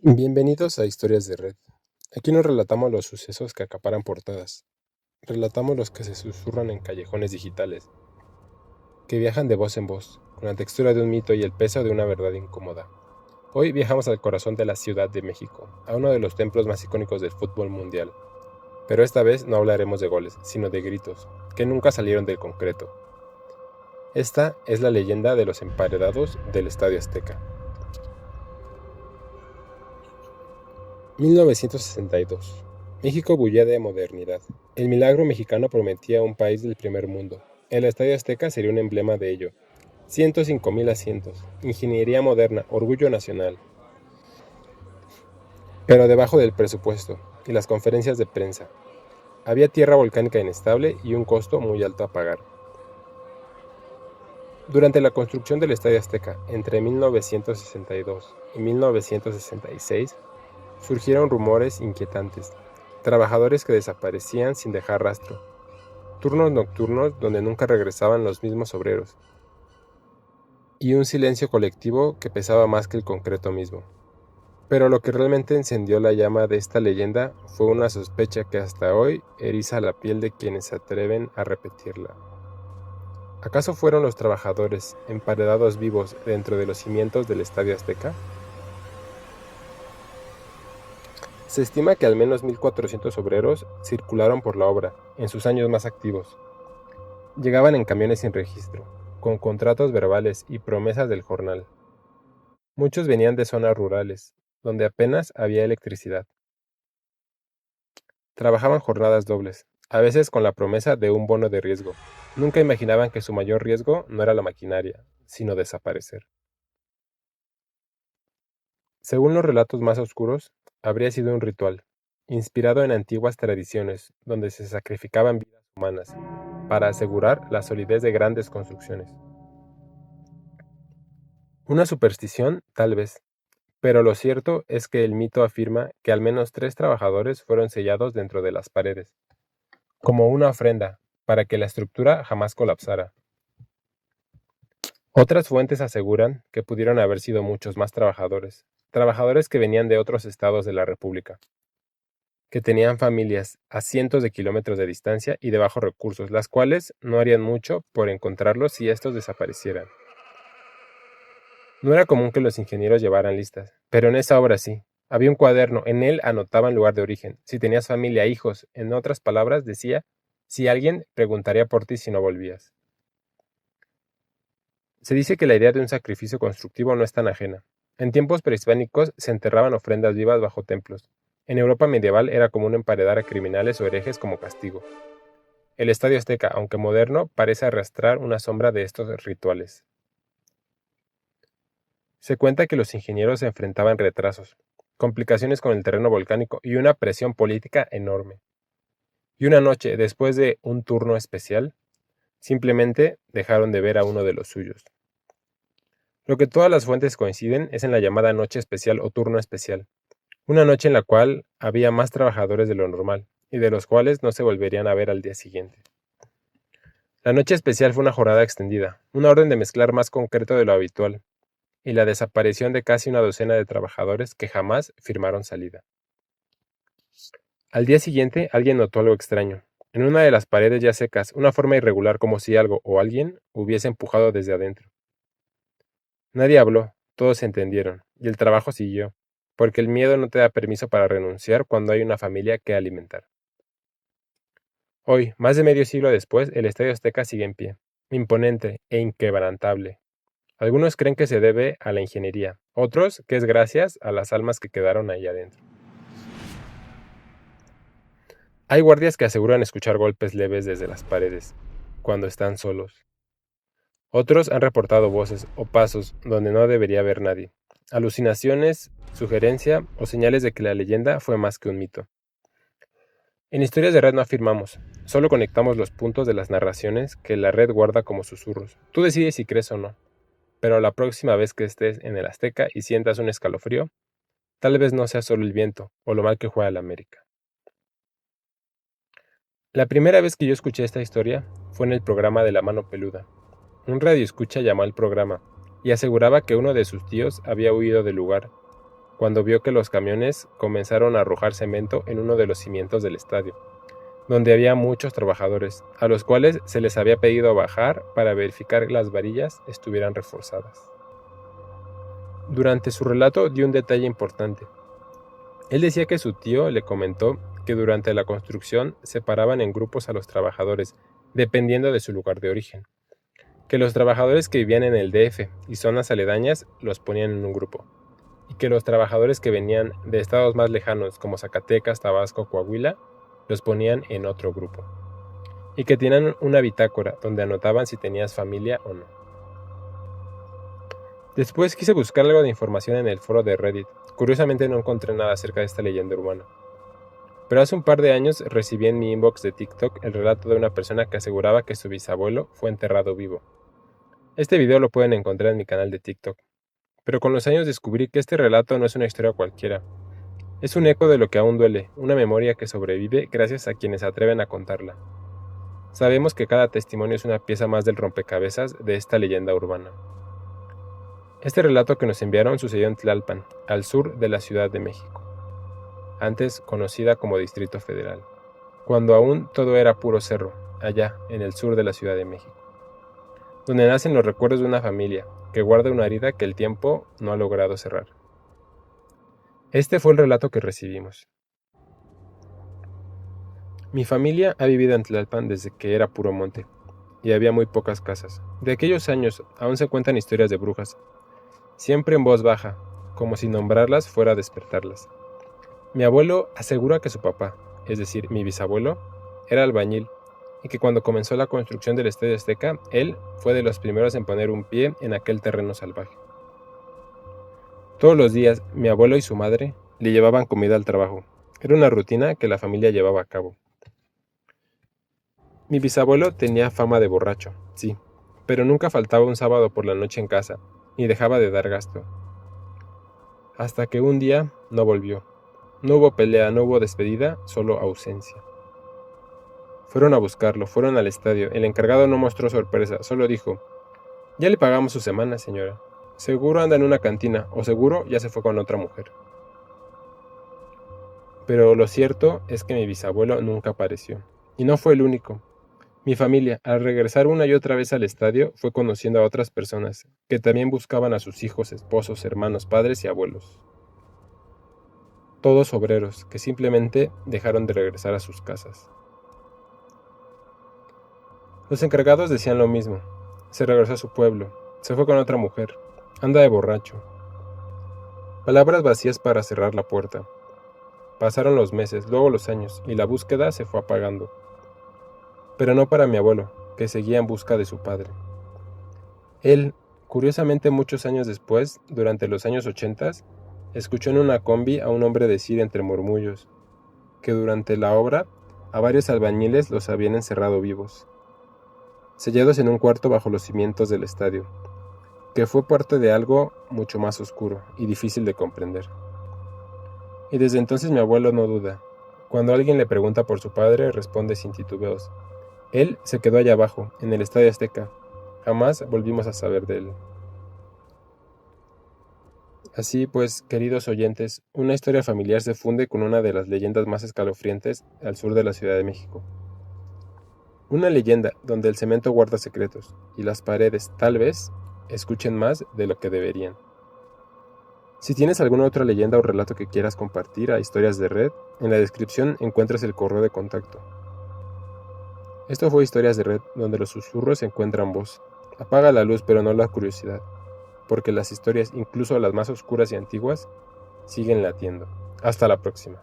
Bienvenidos a Historias de Red. Aquí nos relatamos los sucesos que acaparan portadas. Relatamos los que se susurran en callejones digitales, que viajan de voz en voz, con la textura de un mito y el peso de una verdad incómoda. Hoy viajamos al corazón de la Ciudad de México, a uno de los templos más icónicos del fútbol mundial. Pero esta vez no hablaremos de goles, sino de gritos, que nunca salieron del concreto. Esta es la leyenda de los emparedados del Estadio Azteca. 1962. México bullía de modernidad. El milagro mexicano prometía un país del primer mundo. El Estadio Azteca sería un emblema de ello. 105,000 asientos, ingeniería moderna, orgullo nacional. Pero debajo del presupuesto y las conferencias de prensa, había tierra volcánica inestable y un costo muy alto a pagar. Durante la construcción del Estadio Azteca, entre 1962 y 1966, surgieron rumores inquietantes, trabajadores que desaparecían sin dejar rastro, turnos nocturnos donde nunca regresaban los mismos obreros, y un silencio colectivo que pesaba más que el concreto mismo. Pero lo que realmente encendió la llama de esta leyenda fue una sospecha que hasta hoy eriza la piel de quienes se atreven a repetirla. ¿Acaso fueron los trabajadores emparedados vivos dentro de los cimientos del Estadio Azteca? Se estima que al menos 1,400 obreros circularon por la obra en sus años más activos. Llegaban en camiones sin registro, con contratos verbales y promesas del jornal. Muchos venían de zonas rurales, donde apenas había electricidad. Trabajaban jornadas dobles, a veces con la promesa de un bono de riesgo. Nunca imaginaban que su mayor riesgo no era la maquinaria, sino desaparecer. Según los relatos más oscuros, habría sido un ritual, inspirado en antiguas tradiciones, donde se sacrificaban vidas humanas para asegurar la solidez de grandes construcciones. Una superstición, tal vez, pero lo cierto es que el mito afirma que al menos 3 trabajadores fueron sellados dentro de las paredes, como una ofrenda, para que la estructura jamás colapsara. Otras fuentes aseguran que pudieron haber sido muchos más trabajadores que venían de otros estados de la República, que tenían familias a cientos de kilómetros de distancia y de bajos recursos, las cuales no harían mucho por encontrarlos si estos desaparecieran. No era común que los ingenieros llevaran listas, pero en esa obra sí. Había un cuaderno, en él anotaban lugar de origen, si tenías familia, hijos, en otras palabras decía, si alguien preguntaría por ti si no volvías. Se dice que la idea de un sacrificio constructivo no es tan ajena. En tiempos prehispánicos se enterraban ofrendas vivas bajo templos. En Europa medieval era común emparedar a criminales o herejes como castigo. El Estadio Azteca, aunque moderno, parece arrastrar una sombra de estos rituales. Se cuenta que los ingenieros se enfrentaban retrasos, complicaciones con el terreno volcánico y una presión política enorme. Y una noche, después de un turno especial, simplemente dejaron de ver a uno de los suyos. Lo que todas las fuentes coinciden es en la llamada noche especial o turno especial, una noche en la cual había más trabajadores de lo normal, y de los cuales no se volverían a ver al día siguiente. La noche especial fue una jornada extendida, una orden de mezclar más concreto de lo habitual, y la desaparición de casi una docena de trabajadores que jamás firmaron salida. Al día siguiente, alguien notó algo extraño. En una de las paredes ya secas, una forma irregular como si algo o alguien hubiese empujado desde adentro. Nadie habló, todos se entendieron, y el trabajo siguió, porque el miedo no te da permiso para renunciar cuando hay una familia que alimentar. Hoy, más de medio siglo después, el Estadio Azteca sigue en pie, imponente e inquebrantable. Algunos creen que se debe a la ingeniería, otros que es gracias a las almas que quedaron ahí adentro. Hay guardias que aseguran escuchar golpes leves desde las paredes, cuando están solos. Otros han reportado voces o pasos donde no debería haber nadie, alucinaciones, sugerencia o señales de que la leyenda fue más que un mito. En Historias de Red no afirmamos, solo conectamos los puntos de las narraciones que la red guarda como susurros. Tú decides si crees o no, pero la próxima vez que estés en el Azteca y sientas un escalofrío, tal vez no sea solo el viento o lo mal que juega el América. La primera vez que yo escuché esta historia fue en el programa de La Mano Peluda. Un radioescucha llamó al programa y aseguraba que uno de sus tíos había huido del lugar cuando vio que los camiones comenzaron a arrojar cemento en uno de los cimientos del estadio, donde había muchos trabajadores, a los cuales se les había pedido bajar para verificar que las varillas estuvieran reforzadas. Durante su relato dio un detalle importante. Él decía que su tío le comentó que durante la construcción separaban en grupos a los trabajadores, dependiendo de su lugar de origen, que los trabajadores que vivían en el DF y zonas aledañas los ponían en un grupo, y que los trabajadores que venían de estados más lejanos como Zacatecas, Tabasco, Coahuila, los ponían en otro grupo, y que tenían una bitácora donde anotaban si tenías familia o no. Después quise buscar algo de información en el foro de Reddit. Curiosamente no encontré nada acerca de esta leyenda urbana. Pero hace un par de años recibí en mi inbox de TikTok el relato de una persona que aseguraba que su bisabuelo fue enterrado vivo. Este video lo pueden encontrar en mi canal de TikTok. Pero con los años descubrí que este relato no es una historia cualquiera. Es un eco de lo que aún duele, una memoria que sobrevive gracias a quienes se atreven a contarla. Sabemos que cada testimonio es una pieza más del rompecabezas de esta leyenda urbana. Este relato que nos enviaron sucedió en Tlalpan, al sur de la Ciudad de México, antes conocida como Distrito Federal, cuando aún todo era puro cerro, allá en el sur de la Ciudad de México, donde nacen los recuerdos de una familia que guarda una herida que el tiempo no ha logrado cerrar. Este fue el relato que recibimos. Mi familia ha vivido en Tlalpan desde que era puro monte, y había muy pocas casas. De aquellos años aún se cuentan historias de brujas, siempre en voz baja, como si nombrarlas fuera a despertarlas. Mi abuelo asegura que su papá, es decir, mi bisabuelo, era albañil, y que cuando comenzó la construcción del Estadio Azteca, él fue de los primeros en poner un pie en aquel terreno salvaje. Todos los días, mi abuelo y su madre le llevaban comida al trabajo. Era una rutina que la familia llevaba a cabo. Mi bisabuelo tenía fama de borracho, sí, pero nunca faltaba un sábado por la noche en casa, ni dejaba de dar gasto. Hasta que un día no volvió. No hubo pelea, no hubo despedida, solo ausencia. Fueron a buscarlo, fueron al estadio. El encargado no mostró sorpresa, solo dijo: «Ya le pagamos su semana, señora. Seguro anda en una cantina, o seguro ya se fue con otra mujer». Pero lo cierto es que mi bisabuelo nunca apareció. Y no fue el único. Mi familia, al regresar una y otra vez al estadio, fue conociendo a otras personas que también buscaban a sus hijos, esposos, hermanos, padres y abuelos. Todos obreros que simplemente dejaron de regresar a sus casas. Los encargados decían lo mismo. Se regresó a su pueblo, se fue con otra mujer, anda de borracho. Palabras vacías para cerrar la puerta. Pasaron los meses, luego los años, y la búsqueda se fue apagando. Pero no para mi abuelo, que seguía en busca de su padre. Él, curiosamente muchos años después, durante los años 80, escuchó en una combi a un hombre decir entre murmullos que durante la obra a varios albañiles los habían encerrado vivos, sellados en un cuarto bajo los cimientos del estadio, que fue parte de algo mucho más oscuro y difícil de comprender. Y desde entonces mi abuelo no duda. Cuando alguien le pregunta por su padre, responde sin titubeos: él se quedó allá abajo, en el Estadio Azteca. Jamás volvimos a saber de él. Así pues, queridos oyentes, una historia familiar se funde con una de las leyendas más escalofriantes al sur de la Ciudad de México. Una leyenda donde el cemento guarda secretos y las paredes, tal vez, escuchen más de lo que deberían. Si tienes alguna otra leyenda o relato que quieras compartir a Historias de Red, en la descripción encuentras el correo de contacto. Esto fue Historias de Red, donde los susurros encuentran voz. Apaga la luz, pero no la curiosidad, porque las historias, incluso las más oscuras y antiguas, siguen latiendo. Hasta la próxima.